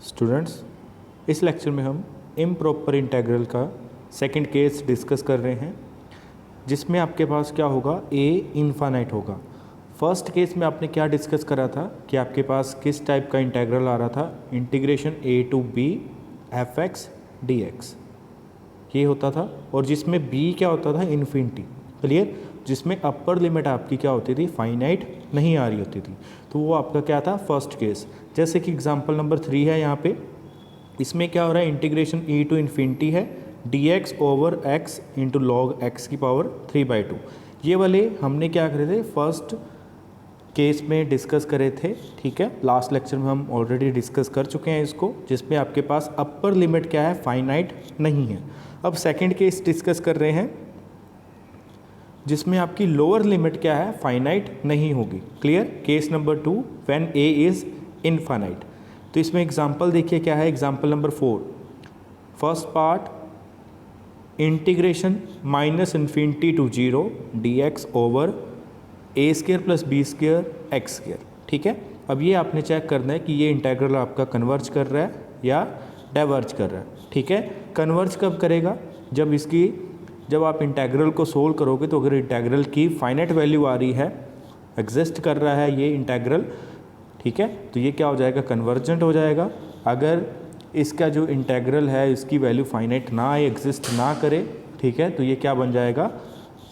Students, इस lecture में हम इम्प्रॉपर इंटीग्रल का सेकंड केस डिस्कस कर रहे हैं, जिसमें आपके पास क्या होगा, ए इनफाइनाइट होगा। फर्स्ट केस में आपने क्या डिस्कस करा था कि आपके पास किस टाइप का इंटीग्रल आ रहा था, integration a to b f x d x ये होता था, और जिसमें बी क्या होता था, इन्फिनिटी। क्लियर? जिसमें अपर लिमिट आपकी क्या होती थी, फाइनाइट नहीं आ रही होती थी। तो वो आपका क्या था, फर्स्ट केस। जैसे कि एग्जांपल नंबर 3 है यहाँ पे, इसमें क्या हो रहा है, इंटीग्रेशन ई टू इन्फिनिटी है D x over x into log x की पावर 3/2। ये वाले हमने क्या करे थे, फर्स्ट केस में डिस्कस करे थे। ठीक है, लास्ट लेक्चर में हम ऑलरेडी डिस्कस कर चुके हैं इसको, जिसमें आपके पास अपर लिमिट क्या है, फाइनाइट नहीं है। अब सेकंड केस डिस्कस कर रहे हैं, जिसमें आपकी लोअर लिमिट क्या है, फाइनाइट नहीं होगी। Clear? Case number 2 when a is infinite. तो इसमें एग्जांपल देखिए क्या है, example number 4, first part integration minus infinity to 0 d x over a square plus b square x square. ठीक है, अब ये आपने चेक करना है कि ये इंटीग्रल आपका कन्वर्ज कर रहा है या डाइवर्ज कर रहा है। ठीक है, कन्वर्ज कब करेगा, जब आप इंटीग्रल को सोल्व करोगे, तो अगर इंटीग्रल की फाइनाइट वैल्यू आ रही है, एग्जिस्ट कर रहा है ये इंटीग्रल, ठीक है, तो ये क्या हो जाएगा, कन्वर्जेंट हो जाएगा। अगर इसका जो इंटीग्रल है इसकी वैल्यू फाइनाइट ना आए, एग्जिस्ट ना करे, ठीक है, तो ये क्या बन जाएगा,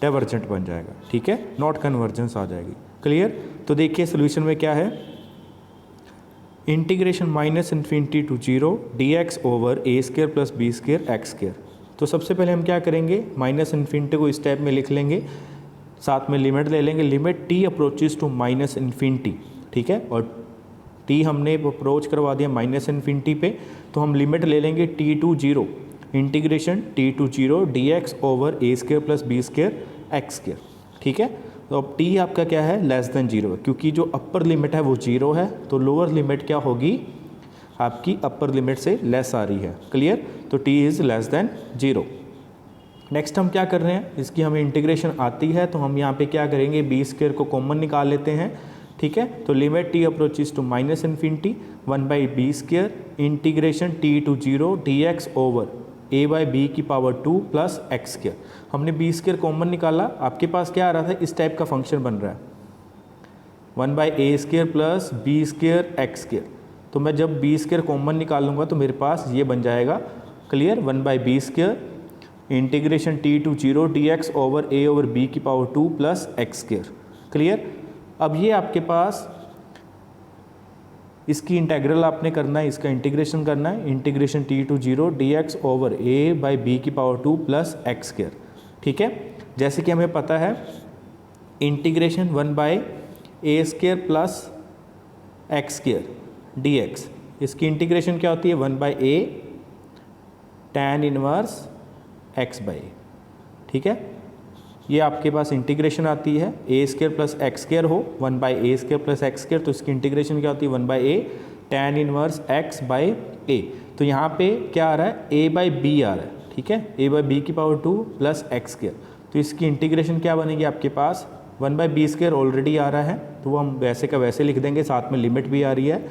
डाइवर्जेंट बन जाएगा। ठीक है, नॉट कन्वर्जेंस आ जाएगी। क्लियर? तो देखिए सोल्यूशन में क्या है, integration minus infinity to 0 d x over a square plus b square x square. तो सबसे पहले हम क्या करेंगे, माइनस इन्फिनिटी को इस टाइप में लिख लेंगे, साथ में लिमिट ले लेंगे, limit t approaches to minus infinity. ठीक है, और टी हमने अप्रोच करवा दिया माइनस इन्फिनिटी पे, तो हम लिमिट ले लेंगे t to 0, integration t to 0 d x over a square plus b square x square. ठीक है, तो अब टी आपका क्या है, लेस देन 0 है, क्योंकि जो अपर लिमिट है वो 0 है, तो लोअर लिमिट क्या होगी, आपकी अपर लिमिट से लेस आ रही है। क्लियर? तो t is less than 0। Next हम क्या कर रहे हैं, इसकी हमें इंटीग्रेशन आती है, तो हम यहाँ पे क्या करेंगे, बी स्क्वायर को कॉमन निकाल लेते हैं। ठीक है, तो limit t approaches to minus infinity 1/b square integration t to 0 d x over a/b की पावर 2 प्लस एक्स स्क्वायर। हमने बी स्क्वायर कॉमन निकाला, आपके पास क्या आ रहा था, इस टाइप का फंक्शन बन रहा है 1/a square plus b square x square. तो मैं जब बी स्क्वायर कॉमन निकालूंगा तो मेरे पास ये बन जाएगा। Clear? 1/b square integration t to 0 d x over a over b की power 2 plus x square. Clear? अब ये आपके पास इसकी इंटीग्रल आपने करना है, इसका इंटीग्रेशन करना है, integration t to 0 d x over a by b की पावर 2 प्लस एक्स स्क्वायर। ठीक है, जैसे कि हमें पता है integration 1/a square plus x square d x, इसकी इंटीग्रेशन क्या होती है, 1/a tan इनवर्स x/a। ठीक है, ये आपके पास इंटीग्रेशन आती है, a square plus x square हो 1/a square plus x square, तो इसकी इंटीग्रेशन क्या होती है, 1/a tan इनवर्स x/a। तो यहाँ पे क्या आ रहा है, a/b आ रहा है। ठीक है, a/b की पावर 2 प्लस एक्स स्क्वायर, तो इसकी इंटीग्रेशन क्या बनेगी आपके पास, 1/b स्क्वायर ऑलरेडी आ रहा है, तो वो हम वैसे का वैसे लिख देंगे, साथ में लिमिट भी आ रही है,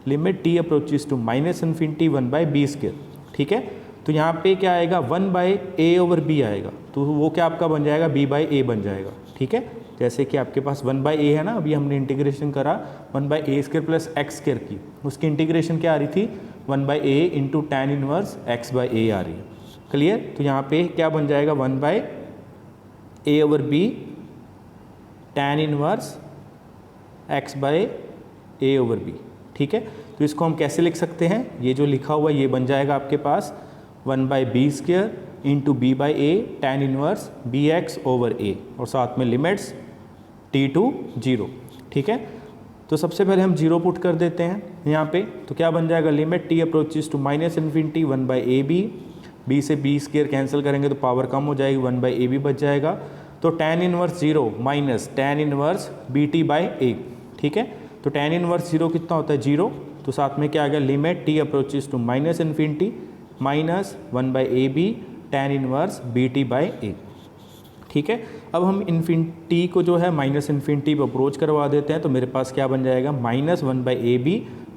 limit t approaches to minus infinity 1/b square. ठीक है, तो यहाँ पे क्या आएगा, 1/a ओवर b आएगा, तो वो क्या आपका बन जाएगा, b/a बन जाएगा। ठीक है, जैसे कि आपके पास 1/a है ना, अभी हमने इंटीग्रेशन करा 1/a square plus x square की, उसकी इंटीग्रेशन क्या आ रही थी, 1/a into tan inverse x/a आ रही है। क्लियर? तो यहाँ पे क्या बन जाएगा, 1/a over b tan inverse x/a over b। ठीक है, तो इसको हम कैसे लिख सकते हैं, ये जो लिखा हुआ ये बन जाएगा आपके पास 1/b square into b/a tan inverse bx over a, और साथ में लिमिट्स t टू 0। ठीक है, तो सबसे पहले हम 0 पुट कर देते हैं यहाँ पे, तो क्या बन जाएगा, limit t approaches to minus infinity 1/ab, b से b स्क्वायर कैंसिल करेंगे तो पावर कम हो जाएगी, 1/ab बच जाएगा, तो tan inverse 0 minus tan inverse bt/a। ठीक है, तो tan इनवर्स 0 कितना होता है, 0, तो साथ में क्या आ गया, limit t approaches to minus infinity minus 1/ab tan inverse bt/a। ठीक है, अब हम इन्फिनिटी को जो है माइनस इन्फिनिटी पर अप्रोच करवा देते हैं, तो मेरे पास क्या बन जाएगा, -1/ab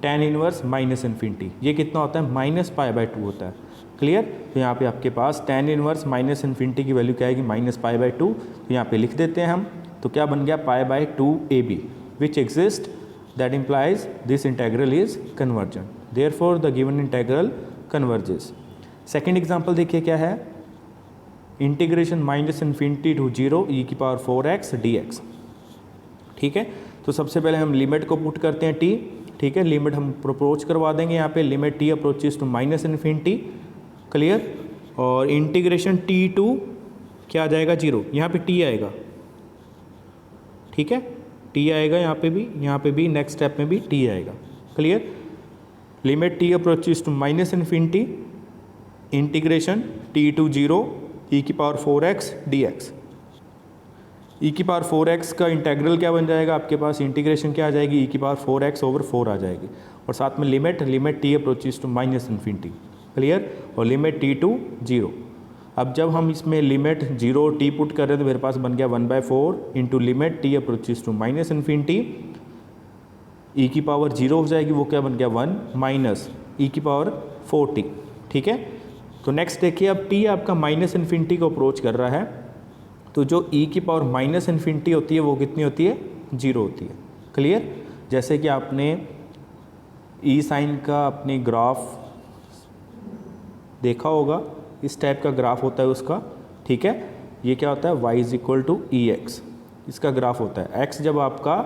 tan inverse minus infinity, ये कितना होता है माइनस पाई बाय 2 होता है। क्लियर। तो यहाँ पे आपके पास tan इनवर्स माइनस इन्फिनिटी की वैल्यू क्या आएगी माइनस पाई बाय 2, तो यहाँ पे लिख देते हैं हम। तो क्या बन गया pi by 2ab which exist that implies this integral is convergent, therefore the given integral converges. Second example देखिए क्या है, integration minus infinity to 0 e की पावर 4x dx। ठीक है, तो सबसे पहले हम लिमिट को पुट करते हैं t। ठीक है, लिमिट हम अप्रोच करवा देंगे यहाँ पे, limit t approaches to minus infinity. Clear. और इंटीग्रेशन t टू क्या आ जाएगा 0, यहाँ पे t आएगा। ठीक है, t आएगा यहाँ पे भी नेक्स्ट स्टेप में भी t आएगा। Clear. Limit t approaches to minus infinity, integration t to 0 e की पावर 4x dx। e की पावर 4x का इंटेग्रल क्या बन जाएगा आपके पास, इंटीग्रेशन क्या आ जाएगी e की पावर 4x ओवर 4 आ जाएगी, और साथ में limit t approaches to minus infinity. Clear. और लिमिट t टू 0। अब जब हम इसमें लिमिट 0 t पुट कर रहे हैं तो मेरे पास बन गया 1/4 into limit t approaches to minus infinity, e की पावर 0 हो जाएगी, वो क्या बन गया 1 माइनस e की पावर 4t। ठीक है, तो नेक्स्ट देखिए, अब t आपका माइनस इन्फिनिटी को अप्रोच कर रहा है, तो जो e की पावर माइनस इन्फिनिटी होती है वो कितनी होती है 0 होती है। क्लियर। जैसे कि आपने e साइन का अपने ग्राफ देखा होगा, इस टाइप का ग्राफ होता है उसका। ठीक है, ये क्या होता है y is equal to e x, इसका ग्राफ होता है। x जब आपका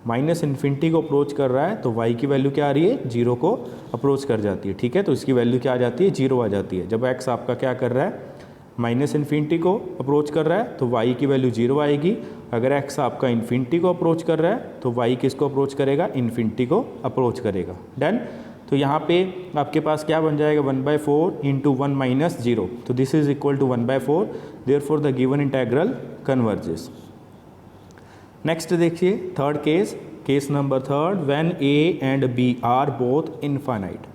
माइनस इन्फिनिटी को अप्रोच कर रहा है तो y की वैल्यू क्या आ रही है 0 को अप्रोच कर जाती है। ठीक है, तो इसकी वैल्यू क्या आ जाती है 0 आ जाती है। जब x आपका क्या कर रहा है माइनस इन्फिनिटी को अप्रोच कर रहा है तो y की वैल्यू 0 आएगी। अगर x आपका इन्फिनिटी को अप्रोच कर रहा है तो y किसको अप्रोच करेगा, इन्फिनिटी को अप्रोच करेगा। डन। तो यहाँ पे आपके पास क्या बन जाएगा 1/4 इंटू 1 माइनस 0, तो this is equal to 1/4, therefore the given integral converges. Next देखिए third case number third, when a and b are both infinite.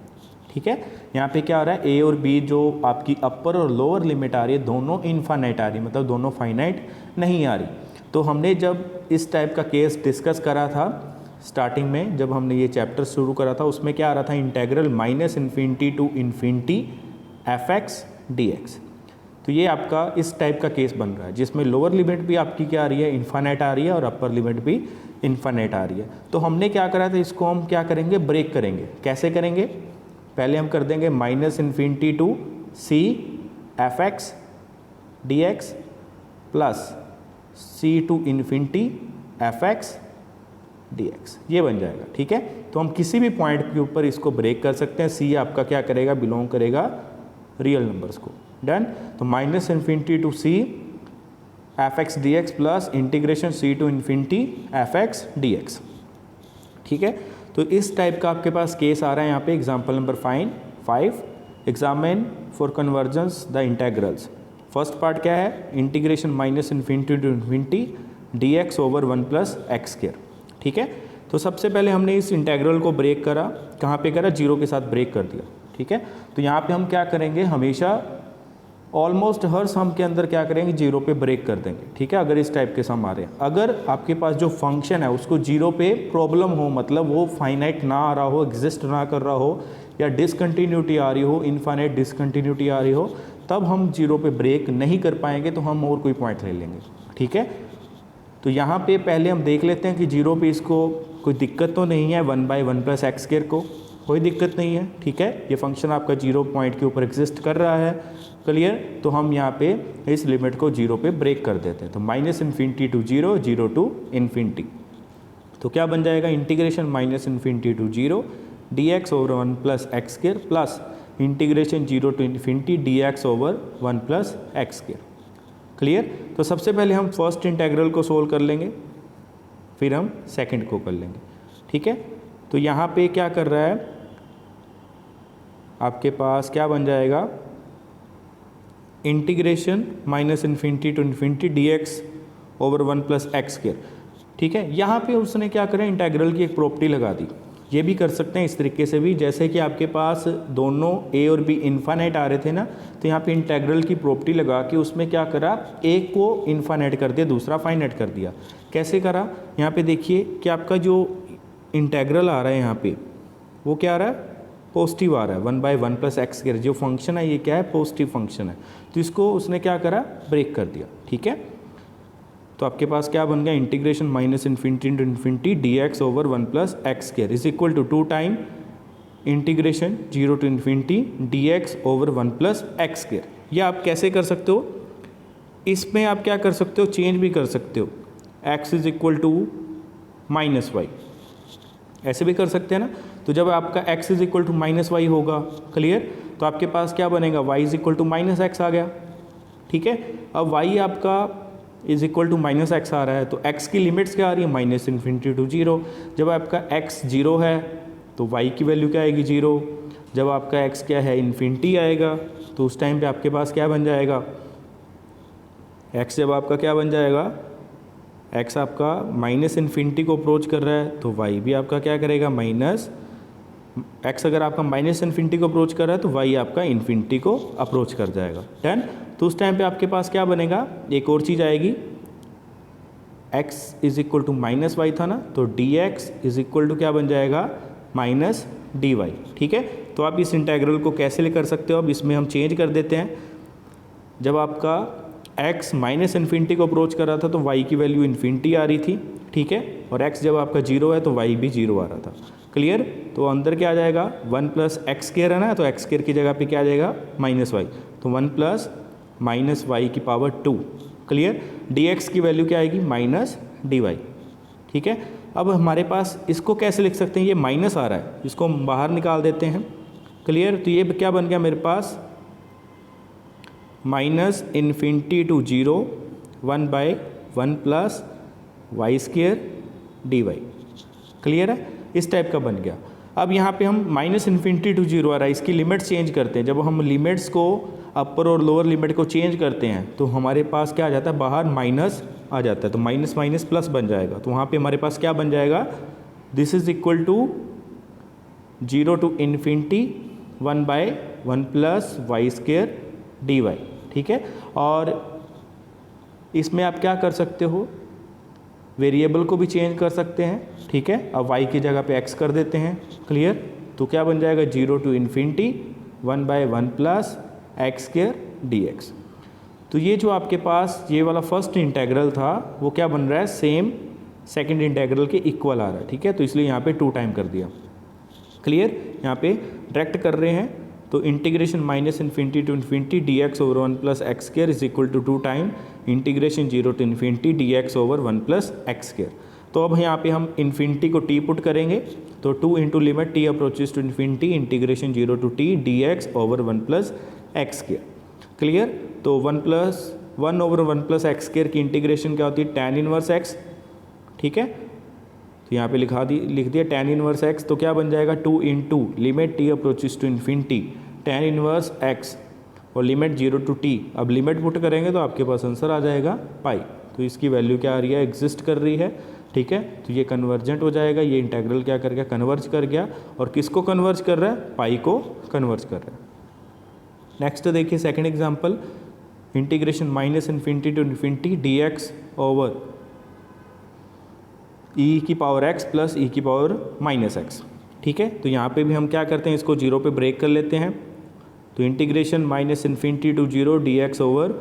ठीक है, यहाँ पे क्या आ रहा है a और b जो आपकी अपर और लोअर लिमिट आ रही है दोनों इनफाइनाइट आ रही है, मतलब दोनों फाइनाइट नहीं आ रही। तो हमने जब इस टाइप का केस डिस्कस करा था स्टार्टिंग में, जब हमने ये चैप्टर शुरू करा था, उसमें क्या आ रहा था integral minus infinity to infinity fx dx। तो ये आपका इस टाइप का केस बन रहा है जिसमें लोअर लिमिट भी आपकी क्या आ रही है इन्फाइनाइट आ रही है और अपर लिमिट भी इन्फाइनाइट आ रही है। तो हमने क्या करा था, इसको हम क्या करेंगे ब्रेक करेंगे। कैसे करेंगे, पहले हम कर देंगे minus infinity to c fx dx plus c to infinity fx dx, ये बन जाएगा। ठीक है, तो हम किसी भी पॉइंट के ऊपर इसको ब्रेक कर सकते हैं। c आपका क्या करेगा, बिलोंग करेगा रियल नंबर्स को। डन। तो minus infinity to c fx dx plus integration c to infinity fx dx। ठीक है, तो इस टाइप का आपके पास केस आ रहा है यहाँ पे। Example number 5, examine for convergence the integrals. First part क्या है, integration minus infinity to infinity dx over 1 plus x square. ठीक है, तो सबसे पहले हमने इस इंटेग्रल को ब्रेक करा, कहाँ पे करा 0 के साथ ब्रेक कर दिया। ठीक है, तो यहाँ पे हम क्या करेंगे, हमेशा ऑलमोस्ट हर सम के अंदर क्या करेंगे 0 पे ब्रेक कर देंगे। ठीक है, अगर इस टाइप के सम आ रहे हैं, अगर आपके पास जो फंक्शन है उसको 0 पे प्रॉब्लम हो, मतलब वो फाइनाइट ना आ रहा हो, एग्जिस्ट ना कर रहा हो, या डिसकंटिन्यूटी आ रही हो, इनफाइनाइट डिसकंटिन्यूटी आ रही हो, तब हम 0 पे ब्रेक नहीं कर पाएंगे, तो हम और कोई पॉइंट ले लेंगे। ठीक है, तो यहाँ पे पहले हम देख लेते हैं कि 0 पे इसको कोई दिक्कत तो नहीं है, 1/1 प्लस एक्स स्क्वायर को कोई दिक्कत नहीं है। ठीक है, ये फंक्शन आपका 0 पॉइंट के ऊपर एग्जिस्ट कर रहा है। क्लियर, तो हम यहाँ पे इस लिमिट को 0 पे ब्रेक कर देते हैं। तो minus infinity to 0, 0 to infinity, तो क्या बन जाएगा integration minus infinity to 0 dx over 1 plus x square plus integration 0 to infinity dx over 1 plus x square. Clear, तो सबसे पहले हम फर्स्ट इंटेग्रल को सोल्व कर लेंगे, फिर हम सेकंड को कर लेंगे। ठीक है, तो यहाँ पे क्या कर रहा है आपके पास, क्या बन जाएगा integration minus infinity to infinity dx over 1 plus x square. ठीक है, यहाँ पे उसने क्या करें इंटेग्रल की एक प्रॉपर्टी लगा दी। ये भी कर सकते हैं इस तरीके से भी, जैसे कि आपके पास दोनों a और b इन्फाइनाइट आ रहे थे ना, तो यहाँ पे इंटेग्रल की प्रॉपर्टी लगा के उसमें क्या करा, एक को इन्फाइनाइट कर दिया, दूसरा फाइनाइट कर दिया। कैसे करा, यहाँ पे देखिए कि आपका जो इंटेग्रल आ रहा है यहाँ पे वो क्या आ रहा है, पॉजिटिव आ रहा है, 1/1 प्लस एक्स स्क्वायर। जो फंक्शन है ये क्या है, पॉजिटिव फंक्शन है, तो इसको उसने क्या करा, ब्रेक कर दिया। ठीक है, तो आपके पास क्या बन गया, integration minus infinity into infinity d x over 1 plus x square is equal to 2 time integration 0 to infinity d x over 1 plus x square. या आप कैसे कर सकते हो, इसमें आप क्या कर सकते हो, चेंज भी कर सकते हो, x is equal to minus y, ऐसे भी कर सकते हैं ना। तो जब आपका x is equal to minus y होगा, क्लियर, तो आपके पास क्या बनेगा, y is equal to minus x आ गया। ठीक है, अब y आपका is equal to minus x आ रहा है, तो x की लिमिट्स क्या आ रही है, माइनस इन्फिनिटी टू जीरो। जब आपका x जीरो है तो y की वैल्यू क्या आएगी, जीरो। जब आपका x क्या है, इन्फिनिटी आएगा, तो उस टाइम पे आपके पास क्या बन जाएगा, x जब आपका क्या बन जाएगा, x आपका माइनस इन्फिनिटी को अप्रोच कर रहा है, तो y भी आपका क्या करेगा, माइनस x अगर आपका माइनस इन्फिनिटी को अप्रोच कर रहा है तो y आपका इन्फिनिटी को अप्रोच कर जाएगा। डन। तो उस टाइम पे आपके पास क्या बनेगा, एक और चीज़ आएगी, x is equal to minus y था ना, तो dx इज इक्वल टू क्या बन जाएगा, माइनस dy। ठीक है, तो आप इस इंटेग्रल को कैसे कर सकते हो, अब इसमें हम चेंज कर देते हैं। जब आपका x माइनस इन्फिनिटी को अप्रोच कर रहा था तो y की वैल्यू इन्फिनिटी आ रही थी। ठीक है, और x जब आपका जीरो है तो y भी जीरो आ रहा था। क्लियर, तो अंदर क्या आ जाएगा, 1 प्लस एक्स स्क्वायर है ना, तो एक्स स्क्वायर की जगह पे क्या आ जाएगा, माइनस वाई, तो 1 प्लस माइनस वाई की पावर 2। क्लियर, dx की वैल्यू क्या आएगी, माइनस dy। ठीक है, अब हमारे पास इसको कैसे लिख सकते हैं, ये माइनस आ रहा है, इसको हम बाहर निकाल देते हैं। क्लियर, तो ये क्या बन गया मेरे पास, minus infinity to zero 1/1 plus y square d y. Clear है, इस टाइप का बन गया। अब यहाँ पे हम माइनस इन्फिनिटी टू जीरो आ रहा है, इसकी लिमिट चेंज करते हैं। जब हम लिमिट्स को अपर और लोअर लिमिट को चेंज करते हैं तो हमारे पास क्या आ जाता है, बाहर माइनस आ जाता है, तो माइनस माइनस प्लस बन जाएगा। तो वहाँ पे हमारे पास क्या बन जाएगा, this is equal to 0 to infinity 1/1 plus y square d y. ठीक है, और इसमें आप क्या कर सकते हो, वेरिएबल को भी चेंज कर सकते हैं। ठीक है, अब y की जगह पे x कर देते हैं। क्लियर, तो क्या बन जाएगा, 0 to infinity 1/1 plus x square dx। तो ये जो आपके पास ये वाला फर्स्ट इंटेग्रल था वो क्या बन रहा है, सेम सेकंड इंटेग्रल के इक्वल आ रहा है। ठीक है, तो इसलिए यहाँ पे 2 टाइम कर दिया। क्लियर, यहाँ पे डायरेक्ट कर रहे हैं, तो integration minus infinity to infinity d x over 1 plus x square is equal to 2 time integration 0 to infinity d x over 1 plus x square. तो अब यहाँ पे हम इन्फिनिटी को टी पुट करेंगे, तो 2 into limit t approaches to infinity integration 0 to t d x over 1 plus x square. Clear, तो 1 over 1 plus x square की इंटीग्रेशन क्या होती है, tan इनवर्स एक्स। ठीक है, तो यहाँ पे लिख दिया tan इनवर्स एक्स, तो क्या बन जाएगा, 2 into limit t approaches to infinity tan inverse x और लिमिट 0 टू टी। अब लिमिट पुट करेंगे तो आपके पास आंसर आ जाएगा पाई। तो इसकी वैल्यू क्या आ रही है, एग्जिस्ट कर रही है। ठीक है, तो ये कन्वर्जेंट हो जाएगा, ये इंटेग्रल क्या कर गया, कन्वर्ज कर गया। और किसको कन्वर्ज कर रहा है, पाई को कन्वर्ज कर रहा है। नेक्स्ट देखिए second example, integration minus infinity to infinity d x over e की पावर एक्स प्लस ई की पावर माइनस एक्स। ठीक है, तो यहाँ पे भी हम क्या करते हैं, इसको 0 पे ब्रेक कर लेते हैं। तो integration minus infinity to 0 d x over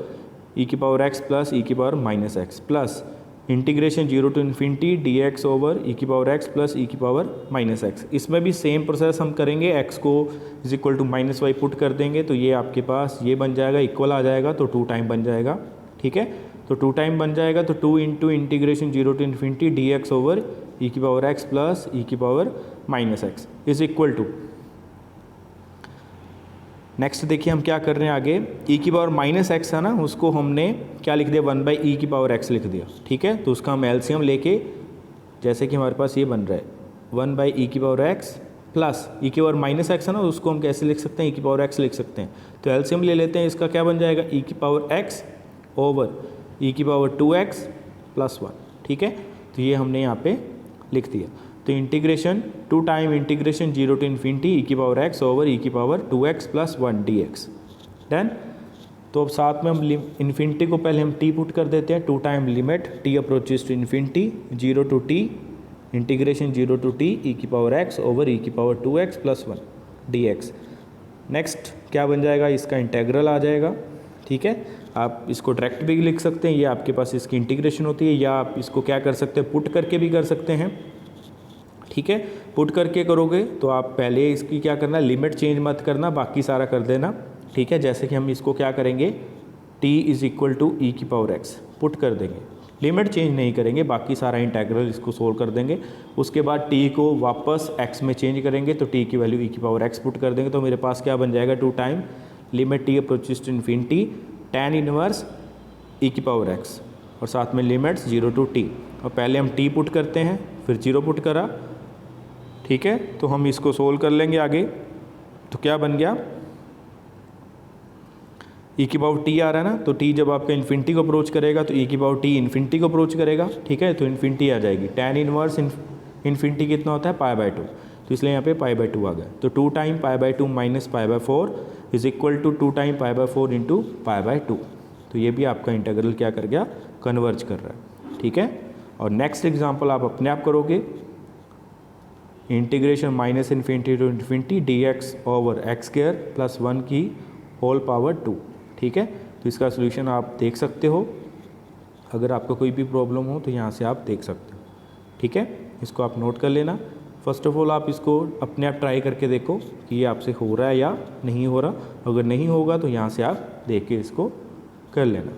e की पावर एक्स प्लस ई की power minus x plus integration 0 to infinity d x over e की पावर एक्स प्लस ई की पावर माइनस एक्स। इसमें भी सेम प्रोसेस हम करेंगे, x को is equal to minus y put कर देंगे, तो ये आपके पास ये बन जाएगा, इक्वल आ जाएगा, तो 2 टाइम बन जाएगा। ठीक है, तो 2 टाइम बन जाएगा, तो 2 into integration 0 to infinity d x over e की पावर एक्स प्लस ई की power minus x is equal to, next देखिए हम क्या कर रहे हैं आगे, ई की पावर माइनस एक्स है ना, उसको हमने क्या लिख दिया, 1/e की पावर एक्स लिख दिया। ठीक है, तो उसका हम एलसीएम लेके, जैसे कि हमारे पास ये बन रहा है 1/e की पावर एक्स प्लस ई की पावर माइनस एक्स है ना, उसको हम कैसे लिख सकते हैं, ई की पावर एक्स लिख सकते हैं। तो एलसीएम ले लेते हैं, इसका क्या बन जाएगा, ई की पावर एक्स ओवर ई की पावर 2x प्लस 1। ठीक है, तो ये हमने यहाँ पे लिख दिया। तो integration 2 time integration 0 to infinity e की पावर एक्स ओवर ई की power 2x plus 1 dx। Done. तो अब साथ में हम इन्फिनिटी को पहले हम t पुट कर देते हैं, 2 time limit t approaches to infinity 0 to t integration 0 to t e की पावर एक्स ओवर ई की power 2x plus 1 dx। Next क्या बन जाएगा, इसका इंटेग्रल आ जाएगा। ठीक है, आप इसको डायरेक्ट भी लिख सकते हैं, ये आपके पास इसकी इंटीग्रेशन होती है, या आप इसको क्या कर सकते हैं, पुट करके भी कर सकते हैं। ठीक है, पुट करके करोगे तो आप पहले इसकी क्या करना, लिमिट चेंज मत करना, बाकी सारा कर देना। ठीक है, जैसे कि हम इसको क्या करेंगे, t इज़ इक्वल टू ई की पावर x पुट कर देंगे, लिमिट चेंज नहीं करेंगे, बाकी सारा इंटेग्रल इसको सोल्व कर देंगे। उसके बाद t को वापस x में चेंज करेंगे तो t की वैल्यू ई की पावर x पुट कर देंगे, तो मेरे पास क्या बन जाएगा, 2 time limit t approaches to infinity tan inverse e की पावर x और साथ में लिमिट्स 0 टू t। और पहले हम t पुट करते हैं फिर 0 पुट करा। ठीक है, तो हम इसको सोल्व कर लेंगे आगे। तो क्या बन गया, ई की पावर टी आ रहा है ना, तो टी जब आपका इन्फिनिटी को अप्रोच करेगा तो ई की पावर टी इन्फिनिटी को अप्रोच करेगा। ठीक है, तो इन्फिनिटी आ जाएगी। tan इनवर्स इन्फिनिटी कितना होता है, π/2, तो इसलिए यहाँ पे π/2 आ गया। तो 2 time π/2 minus π/4 is equal to 2 time π/4 into π/2। तो ये भी आपका इंटीग्रल क्या कर गया, कन्वर्ज कर रहा है। ठीक है, और नेक्स्ट एग्जाम्पल आप अपने आप करोगे, integration minus infinity to infinity dx over x square plus 1 की होल पावर 2। ठीक है, तो इसका सॉल्यूशन आप देख सकते हो, अगर आपको कोई भी प्रॉब्लम हो तो यहाँ से आप देख सकते हो। ठीक है, इसको आप नोट कर लेना। फर्स्ट ऑफ ऑल आप इसको अपने आप ट्राई करके देखो कि ये आपसे हो रहा है या नहीं हो रहा, अगर नहीं होगा तो यहाँ से आप देख के इसको कर लेना।